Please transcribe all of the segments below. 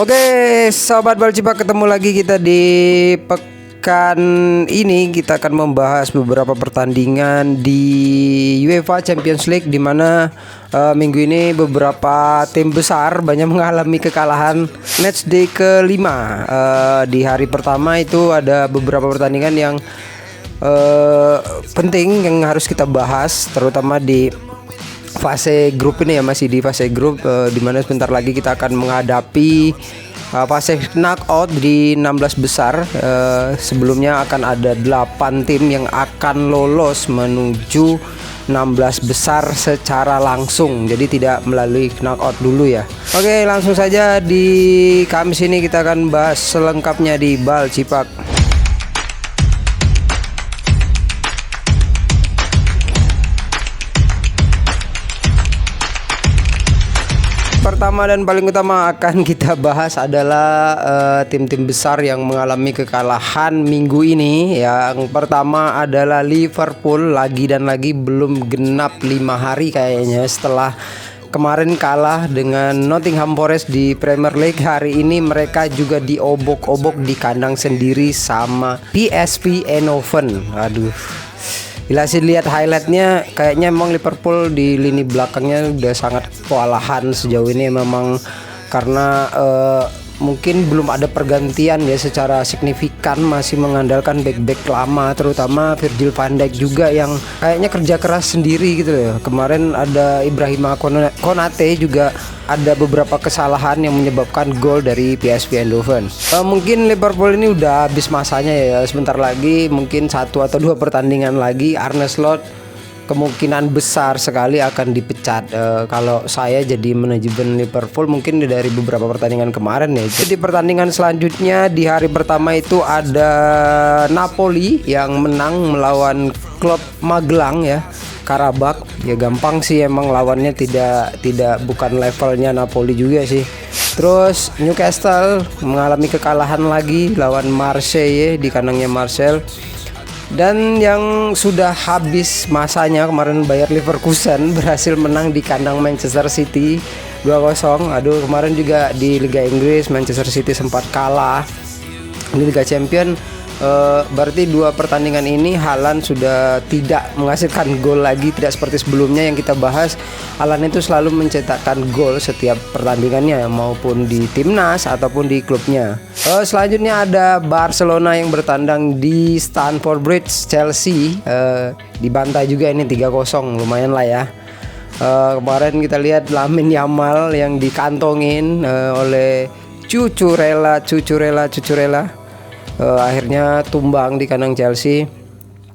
Oke, Sobat Balcipak, ketemu lagi kita di pekan ini. Kita akan membahas beberapa pertandingan di UEFA Champions League, di mana minggu ini beberapa tim besar banyak mengalami kekalahan. Matchday ke-5 di hari pertama itu ada beberapa pertandingan yang penting yang harus kita bahas, terutama di fase grup ini ya, masih di fase grup di mana sebentar lagi kita akan menghadapi fase knockout di 16 besar. Sebelumnya akan ada 8 tim yang akan lolos menuju 16 besar secara langsung, jadi tidak melalui knockout dulu ya. Oke, langsung saja di Kamis ini kita akan bahas selengkapnya di Balcipak. Pertama dan paling utama akan kita bahas adalah tim-tim besar yang mengalami kekalahan minggu ini. Yang pertama adalah Liverpool, lagi dan lagi belum genap 5 hari kayaknya setelah kemarin kalah dengan Nottingham Forest di Premier League. Hari ini mereka juga diobok-obok di kandang sendiri sama PSV Eindhoven. Aduh, bila sih lihat highlightnya, kayaknya emang Liverpool di lini belakangnya udah sangat kewalahan sejauh ini, memang karena mungkin belum ada pergantian ya secara signifikan, masih mengandalkan back-back lama, terutama Virgil van Dijk juga yang kayaknya kerja keras sendiri gitu ya. Kemarin ada Ibrahima Konate juga ada beberapa kesalahan yang menyebabkan gol dari PSV Eindhoven. Mungkin Liverpool ini udah habis masanya ya, sebentar lagi mungkin 1 atau 2 pertandingan lagi Arne Slot kemungkinan besar sekali akan dipecat. Kalau saya jadi manajemen Liverpool mungkin dari beberapa pertandingan kemarin ya. Jadi pertandingan selanjutnya di hari pertama itu ada Napoli yang menang melawan klub Magelang ya, Karabakh. Ya gampang sih, emang lawannya tidak bukan levelnya Napoli juga sih. Terus Newcastle mengalami kekalahan lagi lawan Marseille di kandangnya Marseille. Dan yang sudah habis masanya kemarin Bayer Leverkusen berhasil menang di kandang Manchester City 2-0. Aduh, kemarin juga di Liga Inggris Manchester City sempat kalah. Di Liga Champions berarti 2 pertandingan ini Haaland sudah tidak menghasilkan gol lagi, tidak seperti sebelumnya yang kita bahas. Haaland itu selalu mencetakkan gol setiap pertandingannya, maupun di timnas ataupun di klubnya. Selanjutnya ada Barcelona yang bertandang di Stamford Bridge Chelsea, dibantai juga ini 3-0, lumayan lah ya. Kemarin kita lihat Lamine Yamal yang dikantongin oleh Cucurella. Akhirnya tumbang di kandang Chelsea.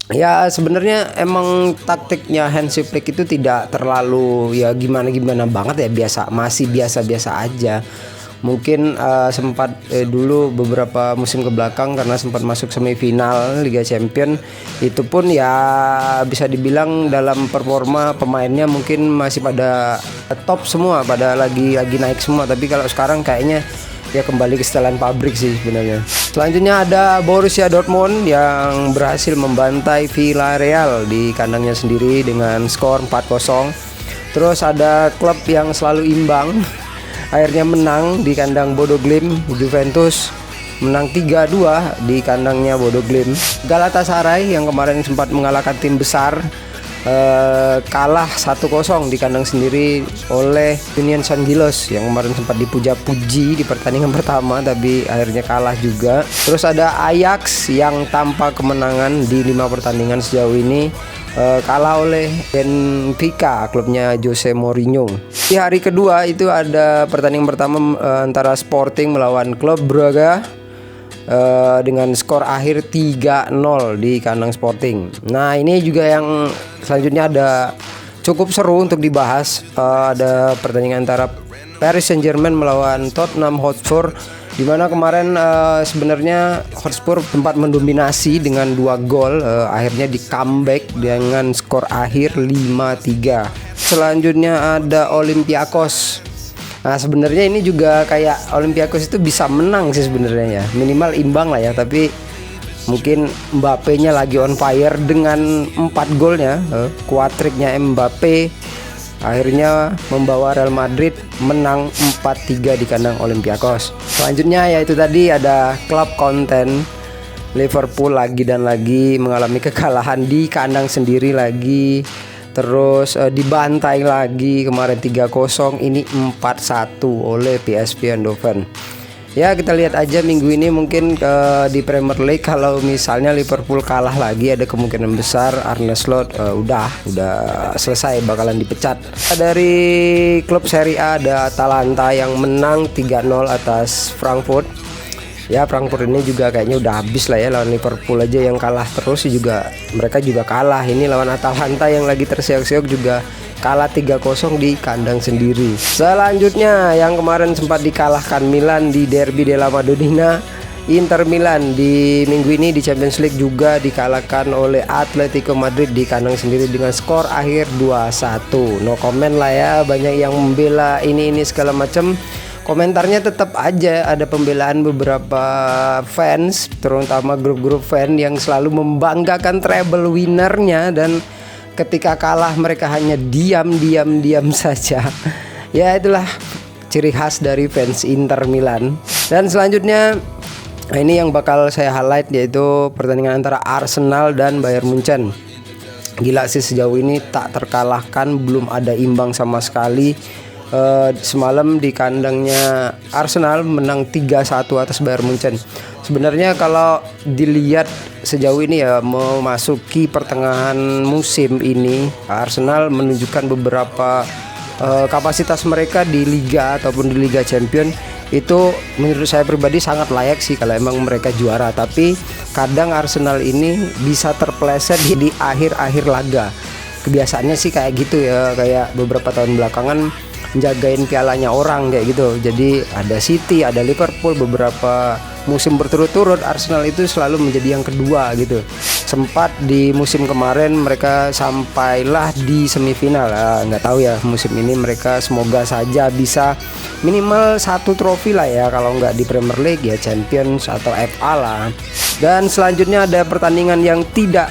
Ya sebenarnya emang taktiknya Hansi Flick itu tidak terlalu ya gimana banget ya, masih biasa aja. Mungkin sempat dulu beberapa musim ke belakang karena sempat masuk semifinal Liga Champions, itu pun ya bisa dibilang dalam performa pemainnya mungkin masih pada top semua, pada lagi naik semua. Tapi kalau sekarang kayaknya ya kembali ke setelan pabrik sih sebenarnya. Selanjutnya ada Borussia Dortmund yang berhasil membantai Villarreal di kandangnya sendiri dengan skor 4-0. Terus ada klub yang selalu imbang akhirnya menang di kandang Bodo Glimt. Juventus menang 3-2 di kandangnya Bodo Glimt. Galatasaray yang kemarin sempat mengalahkan tim besar kalah 1-0 di kandang sendiri oleh Union Saint-Gilloise yang kemarin sempat dipuja-puji di pertandingan pertama tapi akhirnya kalah juga. Terus ada Ajax yang tanpa kemenangan di 5 pertandingan sejauh ini, kalah oleh Benfica, klubnya Jose Mourinho. Di hari kedua itu ada pertandingan pertama antara Sporting melawan klub Braga dengan skor akhir 3-0 di kandang Sporting. Nah ini juga yang selanjutnya ada cukup seru untuk dibahas. Ada pertandingan antara Paris Saint-Germain melawan Tottenham Hotspur, di mana kemarin sebenarnya Hotspur sempat mendominasi dengan 2 gol, akhirnya di comeback dengan skor akhir 5-3. Selanjutnya ada Olympiakos. Nah sebenarnya ini juga kayak Olympiakos itu bisa menang sih sebenarnya ya, minimal imbang lah ya, tapi mungkin Mbappe-nya lagi on fire dengan 4 golnya, kuatriknya Mbappe akhirnya membawa Real Madrid menang 4-3 di kandang Olympiakos. Selanjutnya yaitu tadi ada klub konten Liverpool lagi dan lagi mengalami kekalahan di kandang sendiri lagi. Terus dibantai lagi kemarin 3-0, ini 4-1 oleh PSV Eindhoven. Ya kita lihat aja minggu ini mungkin di Premier League kalau misalnya Liverpool kalah lagi ada kemungkinan besar Arne Slot udah selesai bakalan dipecat. Dari klub Serie A ada Atalanta yang menang 3-0 atas Frankfurt. Ya Frankfurt ini juga kayaknya udah habis lah ya, lawan Liverpool aja yang kalah terus juga mereka juga kalah. Ini lawan Atalanta yang lagi terseok-seok juga kalah 3-0 di kandang sendiri. Selanjutnya yang kemarin sempat dikalahkan Milan di Derby della Madonnina, Inter Milan di minggu ini di Champions League juga dikalahkan oleh Atletico Madrid di kandang sendiri dengan skor akhir 2-1. No comment lah ya, banyak yang membela ini segala macam. Komentarnya tetap aja ada pembelaan beberapa fans, terutama grup-grup fan yang selalu membanggakan treble winnernya, dan ketika kalah mereka hanya diam saja. Ya itulah ciri khas dari fans Inter Milan. Dan selanjutnya ini yang bakal saya highlight yaitu pertandingan antara Arsenal dan Bayern Munchen. Gila sih, sejauh ini tak terkalahkan, belum ada imbang sama sekali. Semalam di kandangnya Arsenal menang 3-1 atas Bayern Munchen. Sebenarnya kalau dilihat sejauh ini ya, memasuki pertengahan musim ini Arsenal menunjukkan beberapa kapasitas mereka di Liga ataupun di Liga Champion. Itu menurut saya pribadi sangat layak sih kalau emang mereka juara. Tapi kadang Arsenal ini bisa terpleset di akhir-akhir laga. Kebiasaannya sih kayak gitu ya, kayak beberapa tahun belakangan jagain pialanya orang kayak gitu. Jadi ada City, ada Liverpool, beberapa musim berturut-turut Arsenal itu selalu menjadi yang kedua gitu. Sempat di musim kemarin mereka sampailah di semifinal. Nggak tahu ya musim ini mereka, semoga saja bisa minimal 1 trofi lah ya, kalau nggak di Premier League ya Champions atau FA lah. Dan selanjutnya ada pertandingan yang tidak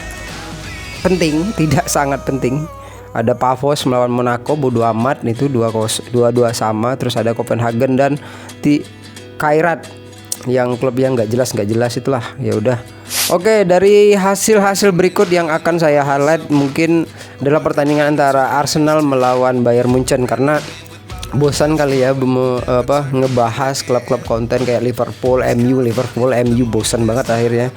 penting, tidak sangat penting. Ada Pavos melawan Monaco, bodo amat, itu 2-2 sama. Terus ada Copenhagen dan Kairat, yang klub yang nggak jelas itulah. Ya udah. Oke, dari hasil berikut yang akan saya highlight mungkin adalah pertandingan antara Arsenal melawan Bayern Munchen, karena bosan kali ya ngebahas klub-klub konten kayak Liverpool, MU bosan banget akhirnya.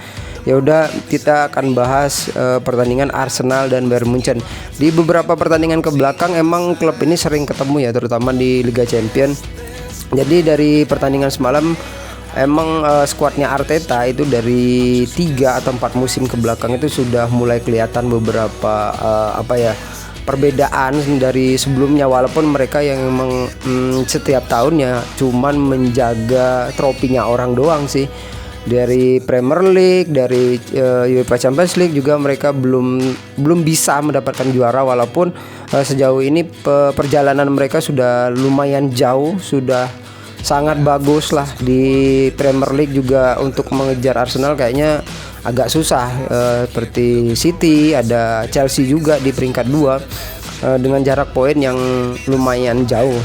Ya udah, kita akan bahas pertandingan Arsenal dan Bayern Munchen. Di beberapa pertandingan ke belakang emang klub ini sering ketemu ya, terutama di Liga Champions. Jadi dari pertandingan semalam emang skuadnya Arteta itu dari 3 atau 4 musim ke belakang itu sudah mulai kelihatan beberapa perbedaan dari sebelumnya, walaupun mereka yang emang setiap tahunnya cuman menjaga trofinya orang doang sih. Dari Premier League, dari UEFA Champions League juga mereka belum bisa mendapatkan juara, walaupun sejauh ini perjalanan mereka sudah lumayan jauh, sudah sangat bagus lah. Di Premier League juga untuk mengejar Arsenal kayaknya agak susah, seperti City, ada Chelsea juga di peringkat 2 dengan jarak poin yang lumayan jauh.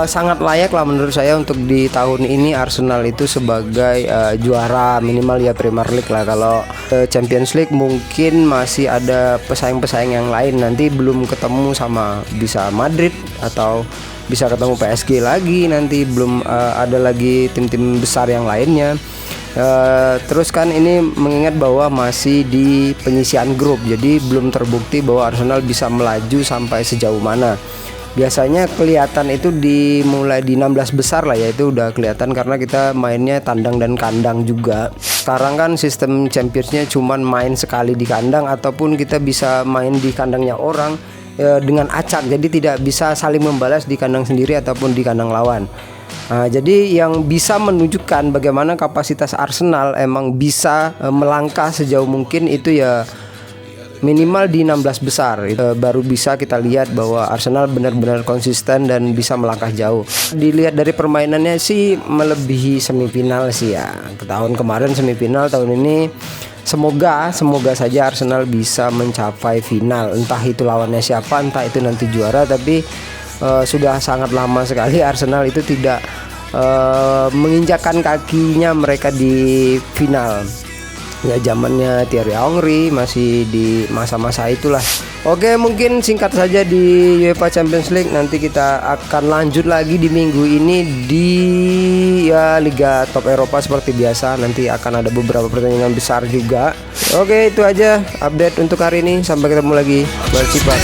Sangat layak lah menurut saya untuk di tahun ini Arsenal itu sebagai juara minimal ya Premier League lah. Kalau Champions League mungkin masih ada pesaing-pesaing yang lain, nanti belum ketemu sama bisa Madrid atau bisa ketemu PSG lagi, nanti belum ada lagi tim-tim besar yang lainnya. Terus kan ini mengingat bahwa masih di penyisian grup, jadi belum terbukti bahwa Arsenal bisa melaju sampai sejauh mana. Biasanya kelihatan itu dimulai di 16 besar lah ya, itu udah kelihatan karena kita mainnya tandang dan kandang juga. Sekarang kan sistem Championsnya cuman main sekali di kandang, ataupun kita bisa main di kandangnya orang dengan acak, jadi tidak bisa saling membalas di kandang sendiri ataupun di kandang lawan. Nah, jadi yang bisa menunjukkan bagaimana kapasitas Arsenal emang bisa melangkah sejauh mungkin itu ya minimal di 16 besar. Baru bisa kita lihat bahwa Arsenal benar-benar konsisten dan bisa melangkah jauh. Dilihat dari permainannya sih melebihi semifinal sih ya. Tahun kemarin semifinal, tahun ini semoga saja Arsenal bisa mencapai final. Entah itu lawannya siapa, entah itu nanti juara, tapi sudah sangat lama sekali Arsenal itu tidak menginjakkan kakinya mereka di final. Ya zamannya Thierry Henry masih di masa-masa itulah. Oke, mungkin singkat saja di UEFA Champions League. Nanti kita akan lanjut lagi di minggu ini di ya Liga Top Eropa seperti biasa. Nanti akan ada beberapa pertandingan besar juga. Oke, itu aja update untuk hari ini. Sampai ketemu lagi. Bersifat.